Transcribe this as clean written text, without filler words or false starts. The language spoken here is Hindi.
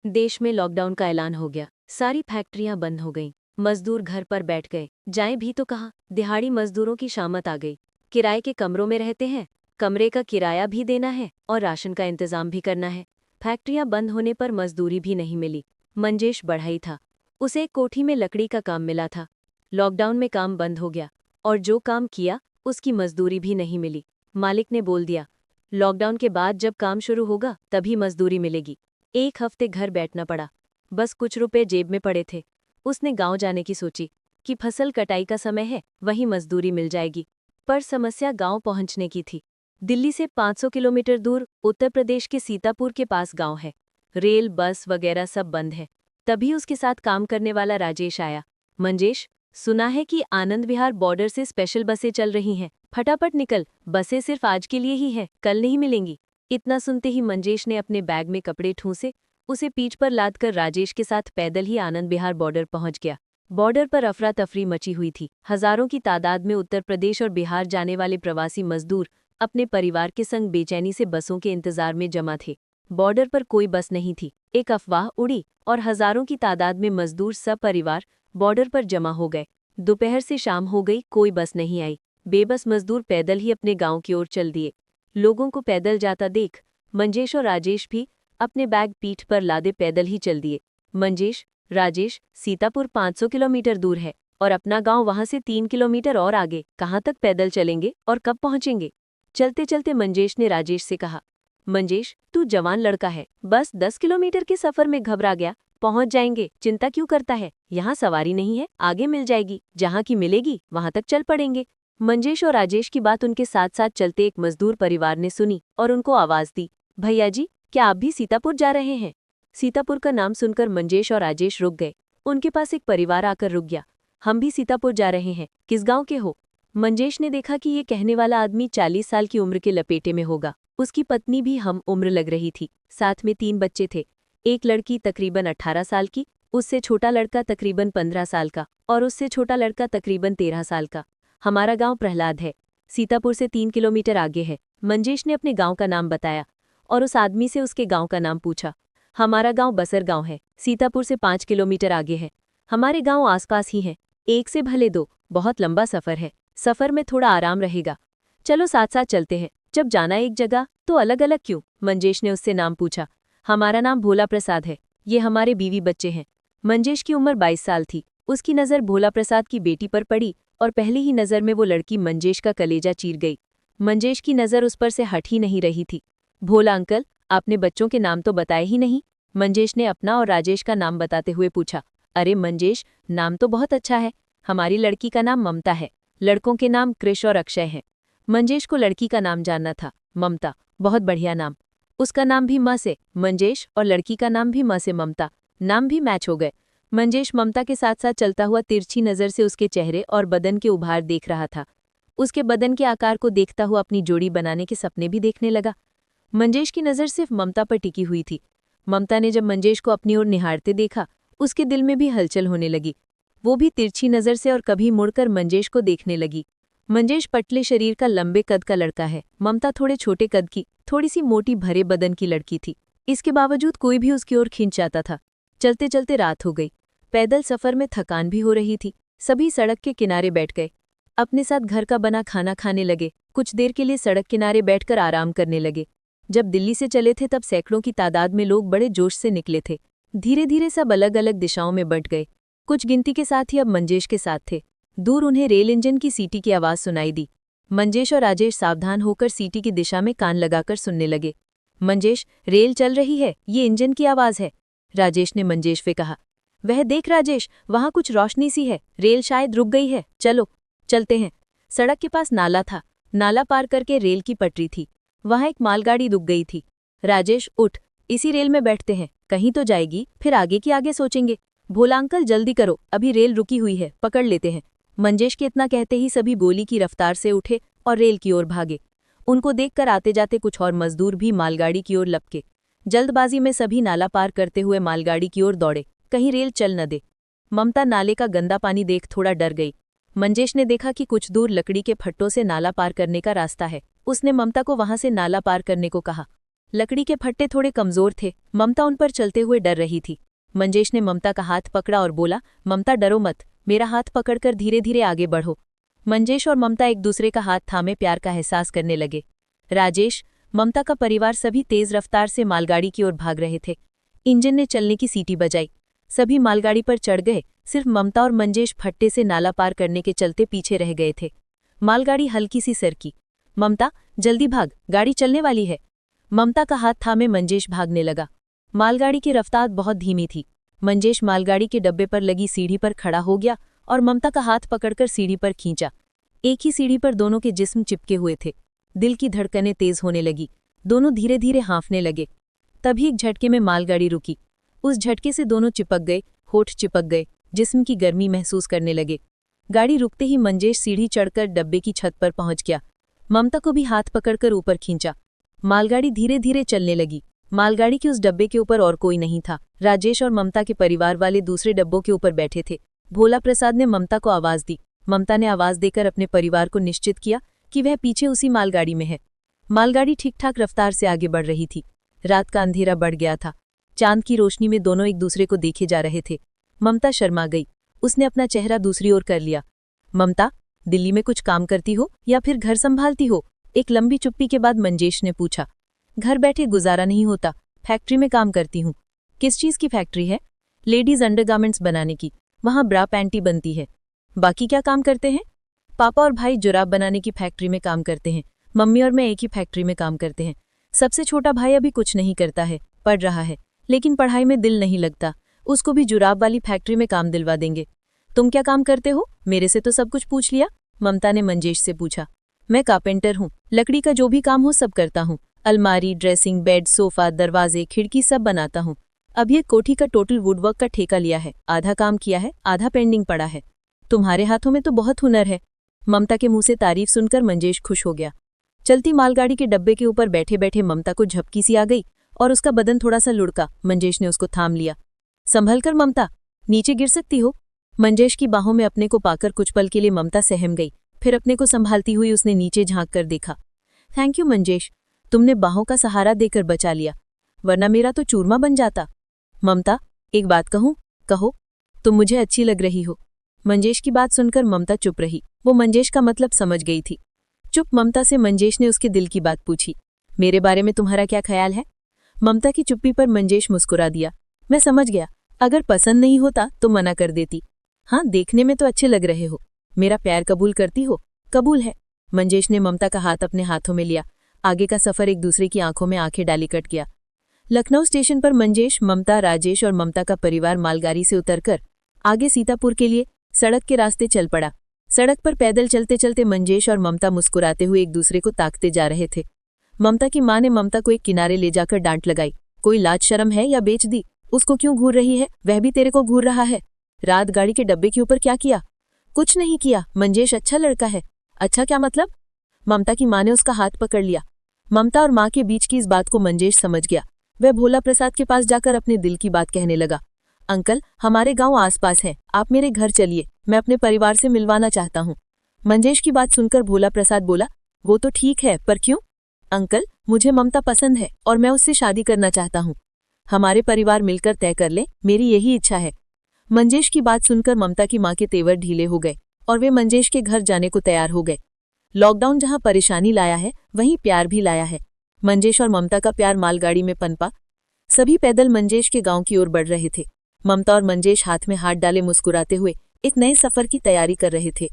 देश में लॉकडाउन का ऐलान हो गया। सारी फैक्ट्रियां बंद हो गईं। मजदूर घर पर बैठ गए। जाएं भी तो कहाँ। दिहाड़ी मजदूरों की शामत आ गई। किराए के कमरों में रहते हैं। कमरे का किराया भी देना है और राशन का इंतजाम भी करना है। फैक्ट्रियां बंद होने पर मजदूरी भी नहीं मिली। मंजेश बढ़ई था। उसे एक कोठी में लकड़ी का काम मिला था। लॉकडाउन में काम बंद हो गया और जो काम किया उसकी मजदूरी भी नहीं मिली। मालिक ने बोल दिया, लॉकडाउन के बाद जब काम शुरू होगा तभी मजदूरी मिलेगी। एक हफ्ते घर बैठना पड़ा। बस कुछ रुपए जेब में पड़े थे। उसने गांव जाने की सोची कि फसल कटाई का समय है, वहीं मजदूरी मिल जाएगी। पर समस्या गांव पहुंचने की थी। दिल्ली से 500 किलोमीटर दूर उत्तर प्रदेश के सीतापुर के पास गांव है। रेल बस वगैरह सब बंद है। तभी उसके साथ काम करने वाला राजेश आया। मंजेश, सुना है कि आनंद विहार बॉर्डर से स्पेशल बसें चल रही हैं, फटाफट निकल, बसें सिर्फ आज के लिए ही हैं, कल नहीं मिलेंगी। इतना सुनते ही मंजेश ने अपने बैग में कपड़े ठूंसे, उसे पीठ पर लादकर राजेश के साथ पैदल ही आनंद विहार बॉर्डर पहुंच गया। बॉर्डर पर अफरा तफरी मची हुई थी। हजारों की तादाद में उत्तर प्रदेश और बिहार जाने वाले प्रवासी मजदूर अपने परिवार के संग बेचैनी से बसों के इंतजार में जमा थे। बॉर्डर पर कोई बस नहीं थी। एक अफवाह उड़ी और हजारों की तादाद में मजदूर सपरिवार बॉर्डर पर जमा हो गए। दोपहर से शाम हो गई, कोई बस नहीं आई। बेबस मजदूर पैदल ही अपने गांव की ओर चल दिए। लोगों को पैदल जाता देख मंजेश और राजेश भी अपने बैग पीठ पर लादे पैदल ही चल दिए। मंजेश, राजेश, सीतापुर 500 किलोमीटर दूर है और अपना गांव वहां से 3 किलोमीटर और आगे, कहाँ तक पैदल चलेंगे और कब पहुंचेंगे? चलते चलते मंजेश ने राजेश से कहा, मंजेश, तू जवान लड़का है, बस 10 किलोमीटर के सफर में घबरा गया। पहुंच जाएंगे, चिंता क्यों करता है? यहाँ सवारी नहीं है, आगे मिल जाएगी, जहाँ की मिलेगी वहां तक चल पड़ेंगे। मंजेश और राजेश की बात उनके साथ साथ चलते एक मजदूर परिवार ने सुनी और उनको आवाज दी, भैया जी, क्या आप भी सीतापुर जा रहे हैं? सीतापुर का नाम सुनकर मंजेश और राजेश रुक गए। उनके पास एक परिवार आकर रुक गया। हम भी सीतापुर जा रहे हैं, किस गांव के हो? मंजेश ने देखा कि ये कहने वाला आदमी 40 साल की उम्र के लपेटे में होगा। उसकी पत्नी भी हम उम्र लग रही थी। साथ में 3 बच्चे थे। एक लड़की तकरीबन 18 साल की, उससे छोटा लड़का तकरीबन 15 साल का और उससे छोटा लड़का तकरीबन 13 साल का। हमारा गांव प्रहलाद है, सीतापुर से 3 किलोमीटर आगे है। मंजेश ने अपने गांव का नाम बताया और उस आदमी से उसके गांव का नाम पूछा। हमारा गांव बसर गांव है, सीतापुर से 5 किलोमीटर आगे है। हमारे गांव आसपास ही हैं, एक से भले दो, बहुत लंबा सफर है। सफर में थोड़ा आराम रहेगा। चलो साथ साथ चलते हैं। जब जाना एक जगह तो अलग अलग क्यों? मंजेश ने उससे नाम पूछा। हमारा नाम भोला प्रसाद है, ये हमारे बीवी बच्चे हैं। मंजेश की उम्र 22 साल थी। उसकी नज़र भोला प्रसाद की बेटी पर पड़ी और पहली ही नज़र में वो लड़की मंजेश का कलेजा चीर गई। मंजेश की नज़र उस पर से हट ही नहीं रही थी। भोला अंकल, आपने बच्चों के नाम तो बताए ही नहीं। मंजेश ने अपना और राजेश का नाम बताते हुए पूछा। अरे मंजेश, नाम तो बहुत अच्छा है। हमारी लड़की का नाम ममता है, लड़कों के नाम कृष और अक्षय हैं। मंजेश को लड़की का नाम जानना था। ममता, बहुत बढ़िया नाम। उसका नाम भी म से मंजेश और लड़की का नाम भी म से ममता। नाम भी मैच हो गए। मंजेश ममता के साथ साथ चलता हुआ तिरछी नज़र से उसके चेहरे और बदन के उभार देख रहा था। उसके बदन के आकार को देखता हुआ अपनी जोड़ी बनाने के सपने भी देखने लगा। मंजेश की नज़र सिर्फ ममता पर टिकी हुई थी। ममता ने जब मंजेश को अपनी ओर निहारते देखा, उसके दिल में भी हलचल होने लगी। वो भी तिरछी नज़र से और कभी मुड़कर मंजेश को देखने लगी। मंजेश पतले शरीर का लंबे कद का लड़का है। ममता थोड़े छोटे कद की, थोड़ी सी मोटी भरे बदन की लड़की थी। इसके बावजूद कोई भी उसकी ओर खींच जाता था। चलते चलते रात हो गई। पैदल सफर में थकान भी हो रही थी। सभी सड़क के किनारे बैठ गए। अपने साथ घर का बना खाना खाने लगे। कुछ देर के लिए सड़क किनारे बैठकर आराम करने लगे। जब दिल्ली से चले थे तब सैकड़ों की तादाद में लोग बड़े जोश से निकले थे। धीरे धीरे सब अलग अलग दिशाओं में बंट गए। कुछ गिनती के साथ ही अब मंजेश के साथ थे। दूर उन्हें रेल इंजन की सीटी की आवाज़ सुनाई दी। मंजेश और राजेश सावधान होकर सीटी की दिशा में कान लगाकर सुनने लगे। मंजेश, रेल चल रही है, ये इंजन की आवाज़ है। राजेश ने मंजेश से कहा। वह देख राजेश, वहाँ कुछ रोशनी सी है, रेल शायद रुक गई है, चलो चलते हैं। सड़क के पास नाला था। नाला पार करके रेल की पटरी थी। वहाँ एक मालगाड़ी रुक गई थी। राजेश, उठ, इसी रेल में बैठते हैं, कहीं तो जाएगी, फिर आगे की आगे सोचेंगे। भोला अंकल, जल्दी करो, अभी रेल रुकी हुई है, पकड़ लेते हैं। मंजेश के इतना कहते ही सभी गोली की रफ्तार से उठे और रेल की ओर भागे। उनको देखकर आते जाते कुछ और मजदूर भी मालगाड़ी की ओर लपके। जल्दबाजी में सभी नाला पार करते हुए मालगाड़ी की ओर दौड़े, कहीं रेल चल न दे। ममता नाले का गंदा पानी देख थोड़ा डर गई। मंजेश ने देखा कि कुछ दूर लकड़ी के फट्टों से नाला पार करने का रास्ता है। उसने ममता को वहां से नाला पार करने को कहा, लकड़ी के फट्टे थोड़े कमजोर थे। ममता उन पर चलते हुए डर रही थी। मंजेश ने ममता का हाथ पकड़ा और बोला, ममता डरो मत, मेरा हाथ पकड़कर धीरे धीरे आगे बढ़ो। मंजेश और ममता एक दूसरे का हाथ थामे प्यार का एहसास करने लगे। राजेश, ममता का परिवार सभी तेज रफ्तार से मालगाड़ी की ओर भाग रहे थे। इंजन ने चलने की सीटी बजाई। सभी मालगाड़ी पर चढ़ गए। सिर्फ ममता और मंजेश फट्टे से नाला पार करने के चलते पीछे रह गए थे। मालगाड़ी हल्की सी सरकी। ममता, जल्दी भाग, गाड़ी चलने वाली है। ममता का हाथ थामे मंजेश भागने लगा। मालगाड़ी की रफ्तार बहुत धीमी थी। मंजेश मालगाड़ी के डब्बे पर लगी सीढ़ी पर खड़ा हो गया और ममता का हाथ पकड़कर सीढ़ी पर खींचा। एक ही सीढ़ी पर दोनों के जिस्म चिपके हुए थे। दिल की धड़कनें तेज होने लगी। दोनों धीरे धीरे हाँफने लगे। तभी एक झटके में मालगाड़ी रुकी। उस झटके से दोनों चिपक गए, होठ चिपक गए, जिस्म की गर्मी महसूस करने लगे। गाड़ी रुकते ही मंजेश सीढ़ी चढ़कर डब्बे की छत पर पहुंच गया। ममता को भी हाथ पकड़कर ऊपर खींचा। मालगाड़ी धीरे धीरे चलने लगी। मालगाड़ी के उस डब्बे के ऊपर और कोई नहीं था। राजेश और ममता के परिवार वाले दूसरे डब्बों के ऊपर बैठे थे। भोला प्रसाद ने ममता को आवाज दी। ममता ने आवाज देकर अपने परिवार को निश्चित किया कि वह पीछे उसी मालगाड़ी में है। मालगाड़ी ठीक ठाक रफ्तार से आगे बढ़ रही थी। रात का अंधेरा बढ़ गया था। चांद की रोशनी में दोनों एक दूसरे को देखे जा रहे थे। ममता शर्मा गई। उसने अपना चेहरा दूसरी ओर कर लिया। ममता, दिल्ली में कुछ काम करती हो या फिर घर संभालती हो? एक लंबी चुप्पी के बाद मंजेश ने पूछा। घर बैठे गुजारा नहीं होता, फैक्ट्री में काम करती हूँ। किस चीज की फैक्ट्री है? लेडीज अंडरगारमेंट्स बनाने की। वहाँ ब्रा पैंटी बनती है। बाकी क्या काम करते हैं? पापा और भाई जुराब बनाने की फैक्ट्री में काम करते हैं। मम्मी और मैं एक ही फैक्ट्री में काम करते हैं। सबसे छोटा भाई अभी कुछ नहीं करता है, पढ़ रहा है, लेकिन पढ़ाई में दिल नहीं लगता। उसको भी जुराब वाली फैक्ट्री में काम दिलवा देंगे। तुम क्या काम करते हो? मेरे से तो सब कुछ पूछ लिया, ममता ने मंजेश से पूछा। मैं कारपेंटर हूँ, लकड़ी का जो भी काम हो सब करता हूँ। अलमारी, ड्रेसिंग, बेड, सोफा, दरवाजे, खिड़की सब बनाता हूँ। अब ये कोठी का टोटल वुडवर्क का ठेका लिया है। आधा काम किया है, आधा पेंडिंग पड़ा है। तुम्हारे हाथों में तो बहुत हुनर है। ममता के मुंह से तारीफ सुनकर मंजेश खुश हो गया। चलती मालगाड़ी के डब्बे के ऊपर बैठे बैठे ममता को झपकी सी आ गई और उसका बदन थोड़ा सा लुढ़का। मंजेश ने उसको थाम लिया। संभल कर ममता, नीचे गिर सकती हो। मंजेश की बाहों में अपने को पाकर कुछ पल के लिए ममता सहम गई। फिर अपने को संभालती हुई उसने नीचे झांक कर देखा। थैंक यू मंजेश, तुमने बाहों का सहारा देकर बचा लिया, वरना मेरा तो चूरमा बन जाता। ममता, एक बात कहूं? कहो। तुम मुझे अच्छी लग रही हो। मंजेश की बात सुनकर ममता चुप रही। वो मंजेश का मतलब समझ गई थी। चुप ममता से मंजेश ने उसके दिल की बात पूछी। मेरे बारे में तुम्हारा क्या ख्याल है? ममता की चुप्पी पर मंजेश मुस्कुरा दिया। मैं समझ गया, अगर पसंद नहीं होता तो मना कर देती। हाँ, देखने में तो अच्छे लग रहे हो। मेरा प्यार कबूल करती हो? कबूल है। मंजेश ने ममता का हाथ अपने हाथों में लिया। आगे का सफर एक दूसरे की आंखों में आंखें डाली कट गया। लखनऊ स्टेशन पर मंजेश, ममता, राजेश और ममता का परिवार मालगाड़ी से उतरकर आगे सीतापुर के लिए सड़क के रास्ते चल पड़ा। सड़क पर पैदल चलते चलते मंजेश और ममता मुस्कुराते हुए एक दूसरे को ताकते जा रहे थे। ममता की मां ने ममता को एक किनारे ले जाकर डांट लगाई। कोई लाज शर्म है या बेच दी? उसको क्यों घूर रही है? वह भी तेरे को घूर रहा है। रात गाड़ी के डब्बे के ऊपर क्या किया? कुछ नहीं किया। मंजेश अच्छा लड़का है। अच्छा क्या मतलब? ममता की मां ने उसका हाथ पकड़ लिया। ममता और मां के बीच की इस बात को मंजेश समझ गया। वह भोला प्रसाद के पास जाकर अपने दिल की बात कहने लगा। अंकल, हमारे गांव आसपास है, आप मेरे घर चलिए, मैं अपने परिवार से मिलवाना चाहता हूँ। मंजेश की बात सुनकर भोला प्रसाद बोला, वो तो ठीक है, पर क्यों? अंकल, मुझे ममता पसंद है और मैं उससे शादी करना चाहता हूँ। हमारे परिवार मिलकर तय कर ले, मेरी यही इच्छा है। मंजेश की बात सुनकर ममता की मां के तेवर ढीले हो गए और वे मंजेश के घर जाने को तैयार हो गए। लॉकडाउन जहां परेशानी लाया है, वहीं प्यार भी लाया है। मंजेश और ममता का प्यार मालगाड़ी में पनपा। सभी पैदल मंजेश के गांव की ओर बढ़ रहे थे। ममता और मंजेश हाथ में हाथ डाले मुस्कुराते हुए एक नए सफर की तैयारी कर रहे थे।